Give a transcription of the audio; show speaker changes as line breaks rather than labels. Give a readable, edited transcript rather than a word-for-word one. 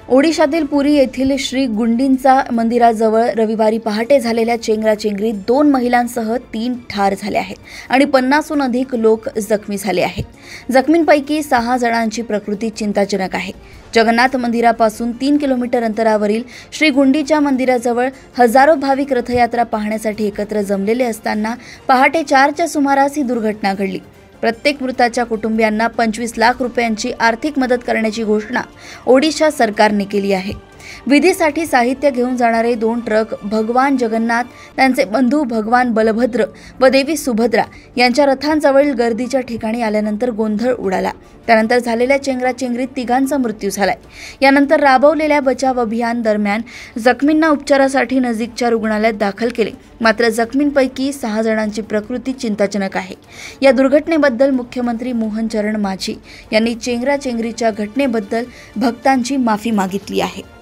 ओडिशातील पुरी येथील श्री गुंडींचा मंदिराजवळ रविवारी पहाटे झालेल्या चेंगराचेंगरीत 2 महिलांसह 3 ठार झाले आहेत आणि 50हून अधिक लोक जखमी झाले आहेत। जखमींपैकी 6 जणांची प्रकृती चिंताजनक आहे। जगन्नाथ मंदिरापासून 3 किलोमीटर अंतरावरील श्री गुंडीच्या मंदिराजवळ हजारो भाविक रथयात्रा पाहण्यासाठी एकत्र जमलेले असताना पहाटे 4च्या सुमारास ही दुर्घटना घडली। प्रत्येक मृताच्या कुटुंबियांना 25 लाख रुपयांची आर्थिक मदत करण्याची घोषणा ओडिशा सरकारने केली आहे। विधीसाठी साहित्य घेऊन जाणारे 2 ट्रक भगवान जगन्नाथ, त्यांचे बंधू भगवान बलभद्र व देवी सुभद्रा यांच्या रथांजवळील गर्दीच्या ठिकाणी आल्यानंतर गोंधळ उडाला। त्यानंतर झालेल्या चेंगराचेंगरीत 3घांचा मृत्यू झालाय। यानंतर राबवलेल्या बचाव अभियान दरम्यान जखमींना उपचारासाठी नजीकच्या रुग्णालयात दाखल केले, मात्र जखमींपैकी 6 जणांची प्रकृती चिंताजनक आहे। या दुर्घटनेबद्दल मुख्यमंत्री मोहन चरण मांझी यांनी चेंगराचेंगरीच्या घटनेबद्दल भक्तांची माफी मागितली आहे।